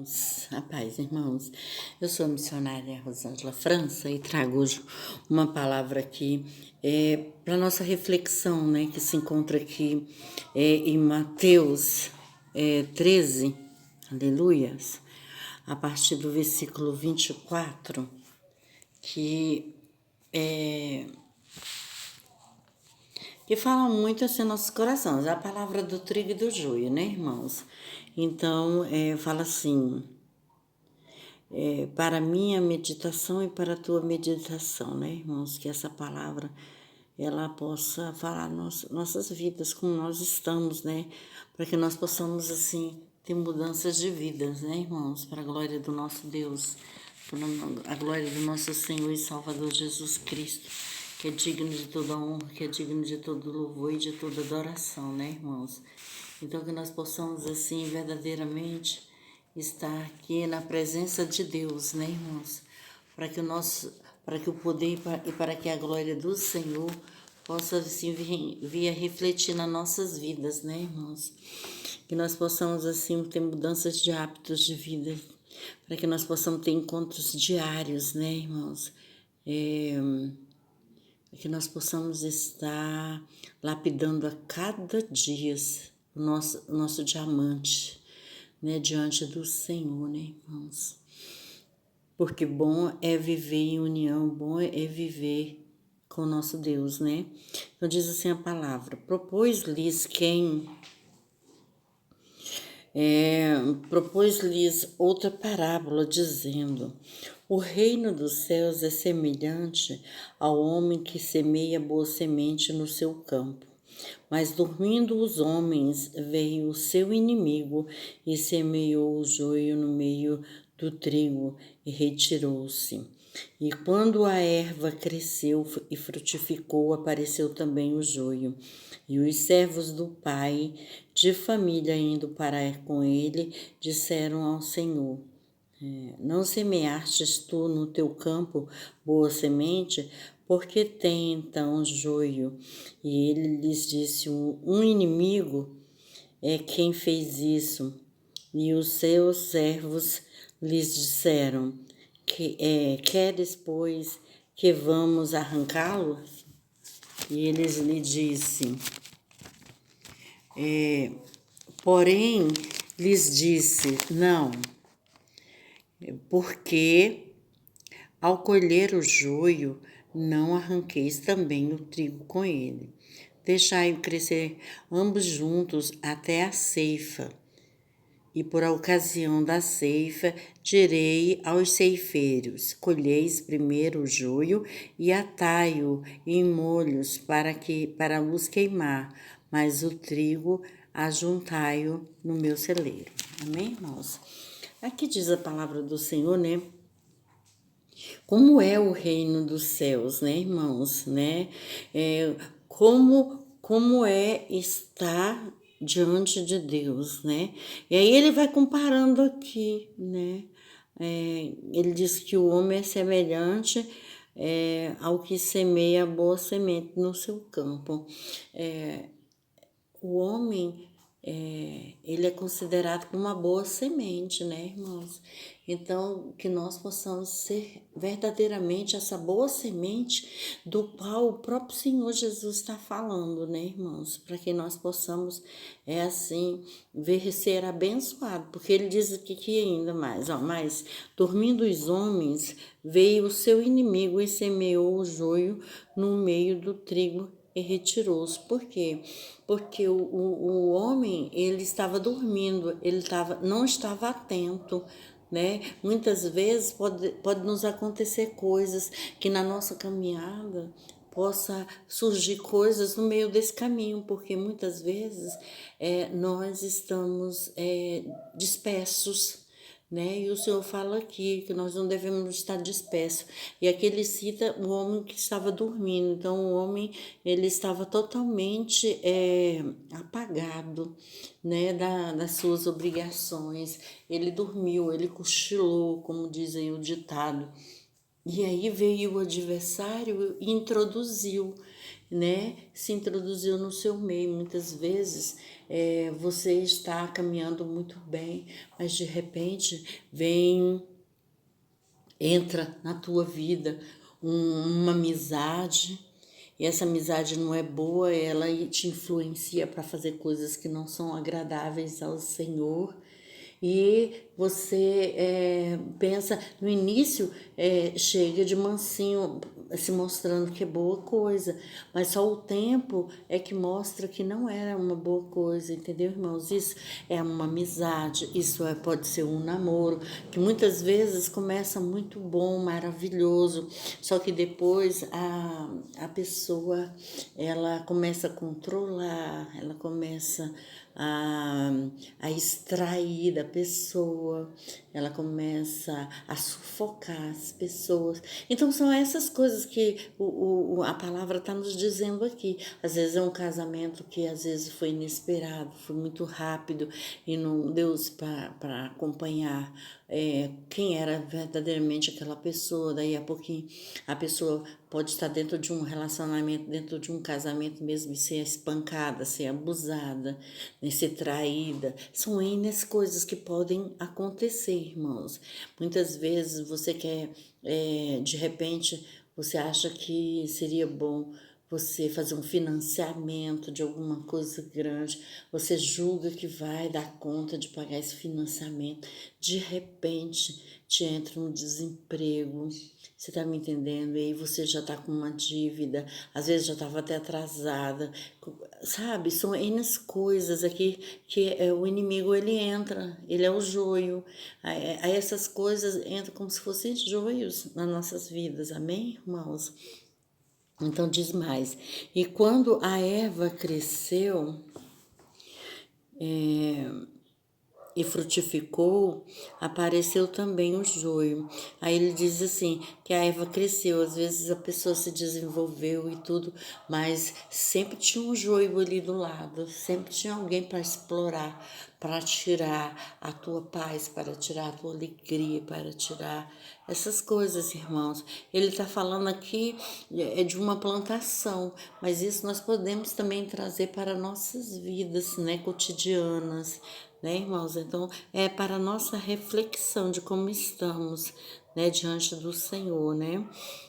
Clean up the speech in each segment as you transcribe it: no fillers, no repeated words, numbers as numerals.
irmãos, a paz, irmãos. Eu sou a missionária Rosângela França e trago hoje uma palavra aqui para nossa reflexão, né, que se encontra aqui em Mateus 13, aleluias, a partir do versículo 24, que fala muito assim nossos corações, a palavra do trigo e do joio, né, irmãos? Então, fala assim, para a minha meditação e para a tua meditação, né, irmãos? Que essa palavra, ela possa falar nossas vidas, como nós estamos, né? Para que nós possamos, assim, ter mudanças de vidas, né, irmãos? Para a glória do nosso Deus, para a glória do nosso Senhor e Salvador Jesus Cristo, que é digno de toda honra, que é digno de todo louvor e de toda adoração, né, irmãos? Então, que nós possamos, assim, verdadeiramente estar aqui na presença de Deus, né, irmãos? Para que o poder e para que a glória do Senhor possa, assim, vir a refletir nas nossas vidas, né, irmãos? Que nós possamos, assim, ter mudanças de hábitos de vida, para que nós possamos ter encontros diários, né, irmãos? Que nós possamos estar lapidando a cada dia o nosso diamante, né, diante do Senhor, né, irmãos? Porque bom é viver em união, bom é viver com o nosso Deus, né? Então diz assim a palavra: propôs-lhes outra parábola, dizendo: o reino dos céus é semelhante ao homem que semeia boa semente no seu campo. Mas dormindo os homens, veio o seu inimigo e semeou o joio no meio do trigo e retirou-se. E quando a erva cresceu e frutificou, apareceu também o joio. E os servos do pai de família, indo para com ele, disseram ao Senhor: não semeastes tu no teu campo boa semente? Porque tem então joio? E ele lhes disse: um inimigo é quem fez isso. E os seus servos lhes disseram: queres, pois, que vamos arrancá-lo? E eles lhe disse, porém, lhes disse: não, porque ao colher o joio, não arranqueis também o trigo com ele. Deixai-o crescer ambos juntos até a ceifa. E por ocasião da ceifa, direi aos ceifeiros: colheis primeiro o joio e atai-o em molhos para os queimar, mas o trigo ajuntai-o no meu celeiro. Amém, irmãos? Aqui diz a palavra do Senhor, né? Como é o reino dos céus, né, irmãos, né? Como é estar diante de Deus, né? E aí ele vai comparando aqui, né? Ele diz que o homem é semelhante ao que semeia boa semente no seu campo. O homem, ele é considerado como uma boa semente, né, irmãos? Então, que nós possamos ser verdadeiramente essa boa semente do qual o próprio Senhor Jesus está falando, né, irmãos? Para que nós possamos, ver ser abençoado. Porque ele diz aqui ainda mais, mas dormindo os homens, veio o seu inimigo e semeou o joio no meio do trigo e retirou-se. Por quê? Porque o homem, ele estava dormindo, não estava atento, né? Muitas vezes pode nos acontecer coisas que na nossa caminhada possa surgir coisas no meio desse caminho, porque muitas vezes nós estamos dispersos, né? E o Senhor fala aqui que nós não devemos estar dispersos. E aqui ele cita o homem que estava dormindo. Então, o homem, ele estava totalmente apagado, né? Das suas obrigações. Ele dormiu, ele cochilou, como diz aí o ditado. E aí veio o adversário e introduziu, né, se introduziu no seu meio. Muitas vezes você está caminhando muito bem, mas de repente entra na tua vida uma amizade, e essa amizade não é boa, ela te influencia para fazer coisas que não são agradáveis ao Senhor. E você pensa, no início chega de mansinho, se mostrando que é boa coisa, mas só o tempo é que mostra que não era uma boa coisa, entendeu, irmãos? Isso é uma amizade, isso pode ser um namoro, que muitas vezes começa muito bom, maravilhoso, só que depois a pessoa, ela começa a controlar, ela começa a, a extrair da pessoa, ela começa a sufocar as pessoas. Então são essas coisas que a palavra está nos dizendo aqui. Às vezes é um casamento que às vezes foi inesperado, foi muito rápido e não deu para acompanhar quem era verdadeiramente aquela pessoa. Daí a pouquinho a pessoa pode estar dentro de um relacionamento, dentro de um casamento mesmo, e ser espancada, ser abusada, né, ser traída. São N coisas que podem acontecer, irmãos. Muitas vezes você quer, de repente, você acha que seria bom você fazer um financiamento de alguma coisa grande, você julga que vai dar conta de pagar esse financiamento, de repente te entra um desemprego, você tá me entendendo? E aí você já tá com uma dívida, às vezes já estava até atrasada, sabe? São N coisas aqui que o inimigo ele entra, ele é o joio. Aí essas coisas entram como se fossem joios nas nossas vidas, amém, irmãos? Então diz mais. E quando a Eva cresceu e frutificou, apareceu também o joio. Aí ele diz assim, que a Eva cresceu, às vezes a pessoa se desenvolveu e tudo, mas sempre tinha um joio ali do lado, sempre tinha alguém para explorar, para tirar a tua paz, para tirar a tua alegria, para tirar essas coisas, irmãos. Ele está falando aqui de uma plantação, mas isso nós podemos também trazer para nossas vidas, né, cotidianas, né, irmãos? Então, é para a nossa reflexão de como estamos, né, diante do Senhor, né?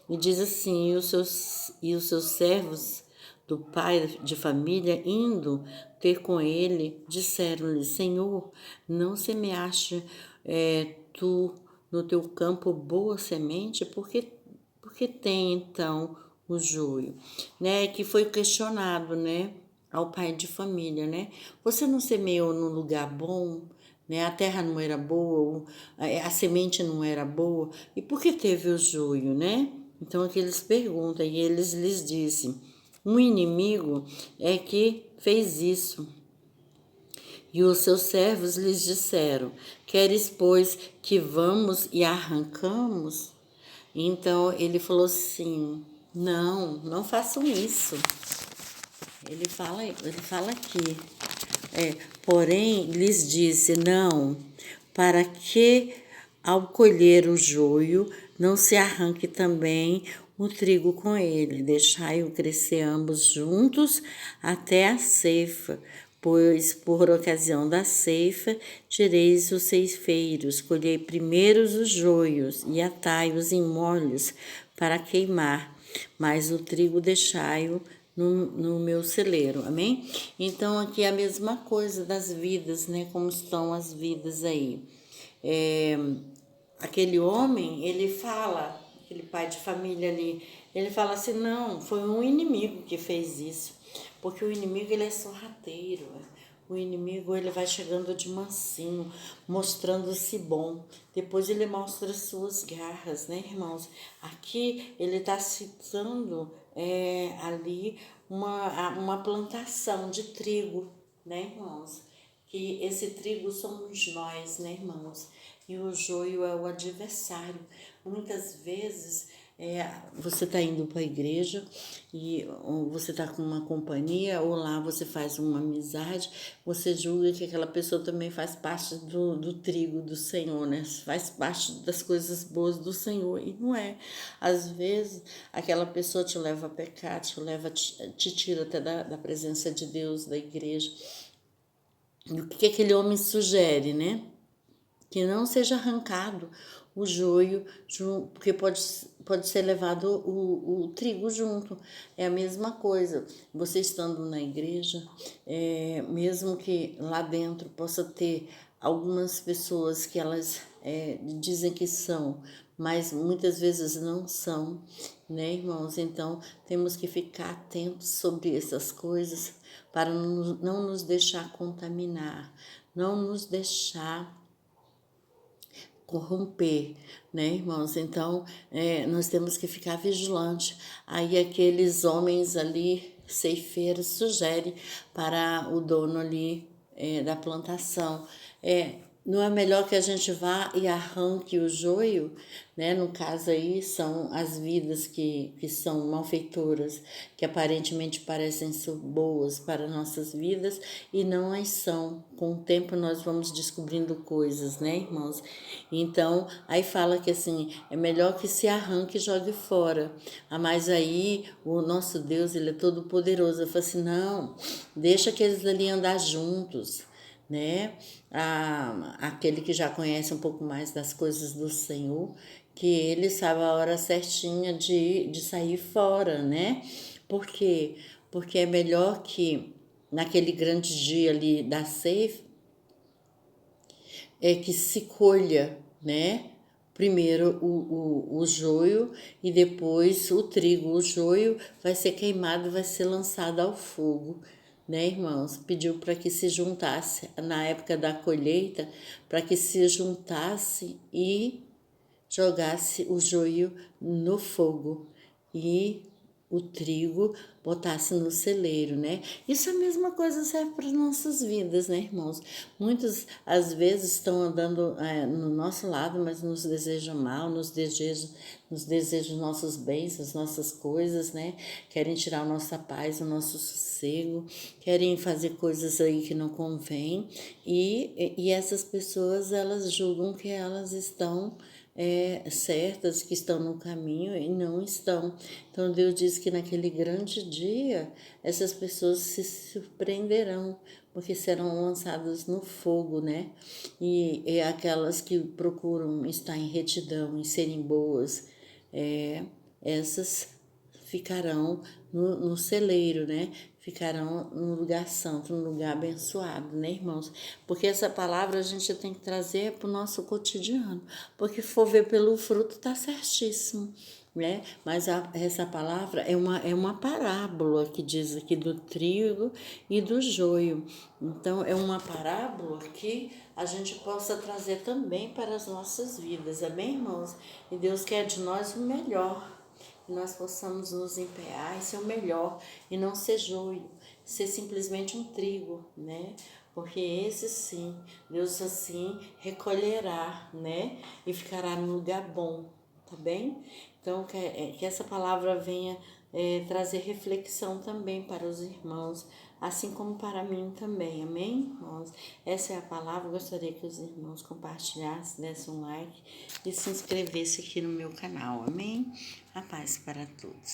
E diz assim, e os seus servos do pai de família, indo ter com ele, disseram-lhe, Senhor, não semeaste tu no teu campo boa semente? Porque tem, então, o joio, né? Que foi questionado, né? Ao pai de família, né? Você não semeou num lugar bom, né? A terra não era boa, a semente não era boa, e por que teve o joio, né? Então aqui eles perguntam e eles lhes dizem: um inimigo é que fez isso. E os seus servos lhes disseram: queres, pois, que vamos e arrancamos? Então ele falou assim: não, não façam isso. Ele fala aqui, porém lhes disse, não, para que ao colher o joio não se arranque também o trigo com ele, deixai-o crescer ambos juntos até a ceifa, pois por ocasião da ceifa tireis os ceifeiros, colhei primeiros os joios e atai-os em molhos para queimar, mas o trigo deixai-o no meu celeiro, amém? Então aqui é a mesma coisa das vidas, né? Como estão as vidas aí. Aquele homem, ele fala, aquele pai de família ali, ele fala assim, não, foi um inimigo que fez isso, porque o inimigo ele é sorrateiro, o inimigo ele vai chegando de mansinho, mostrando-se bom. Depois ele mostra as suas garras, né, irmãos? Aqui ele está citando ali uma plantação de trigo, né, irmãos? Que esse trigo somos nós, né, irmãos? E o joio é o adversário. Muitas vezes você está indo para a igreja e ou você está com uma companhia, ou lá você faz uma amizade, você julga que aquela pessoa também faz parte do trigo do Senhor, né? Faz parte das coisas boas do Senhor, e não é. Às vezes, aquela pessoa te leva a pecar, te tira até da presença de Deus, da igreja. E o que aquele homem sugere, né? Que não seja arrancado o joio, porque pode ser levado o trigo junto. É a mesma coisa. Você estando na igreja, mesmo que lá dentro possa ter algumas pessoas que elas dizem que são, mas muitas vezes não são, né, irmãos? Então temos que ficar atentos sobre essas coisas para não nos deixar contaminar, não nos deixar corromper, né, irmãos? Então, nós temos que ficar vigilante. Aí aqueles homens ali, ceifeiros, sugerem para o dono ali da plantação, não é melhor que a gente vá e arranque o joio, né? No caso aí são as vidas que são malfeitoras, que aparentemente parecem ser boas para nossas vidas e não as são. Com o tempo nós vamos descobrindo coisas, né, irmãos? Então, aí fala que assim, é melhor que se arranque e jogue fora. Mas aí o nosso Deus, ele é todo poderoso. Eu falo assim, não, deixa que eles ali andar juntos, né? Aquele que já conhece um pouco mais das coisas do Senhor, que ele sabe a hora certinha de sair fora, né? Por quê? Porque é melhor que naquele grande dia ali da ceifa, que se colha, né? Primeiro o joio e depois o trigo. O joio vai ser queimado, vai ser lançado ao fogo, né, irmãos? Pediu para que se juntasse, na época da colheita, para que se juntasse e jogasse o joio no fogo e o trigo botasse no celeiro, né? Isso é a mesma coisa serve para as nossas vidas, né, irmãos? Muitos, às vezes, estão andando no nosso lado, mas nos desejam mal, nos desejam nossos bens, as nossas coisas, né? Querem tirar a nossa paz, o nosso sossego, querem fazer coisas aí que não convém, e essas pessoas, elas julgam que elas estão certas, que estão no caminho e não estão. Então Deus diz que naquele grande dia essas pessoas se surpreenderão, porque serão lançadas no fogo, né? E aquelas que procuram estar em retidão, em serem boas, essas ficarão no celeiro, né? Ficarão no lugar santo, no lugar abençoado, né, irmãos? Porque essa palavra a gente tem que trazer para o nosso cotidiano, porque for ver pelo fruto, tá certíssimo, né? Mas essa palavra é uma parábola que diz aqui do trigo e do joio. Então, é uma parábola que a gente possa trazer também para as nossas vidas, amém, irmãos? E Deus quer de nós o melhor, que nós possamos nos empenhar e ser o melhor, e não ser joio, ser simplesmente um trigo, né? Porque esse sim, Deus assim recolherá, né? E ficará no lugar bom, tá bem? Então, que essa palavra venha trazer reflexão também para os irmãos, assim como para mim também, amém, irmãos? Essa é a palavra, gostaria que os irmãos compartilhassem, dessem um like e se inscrevessem aqui no meu canal, amém? A paz para todos.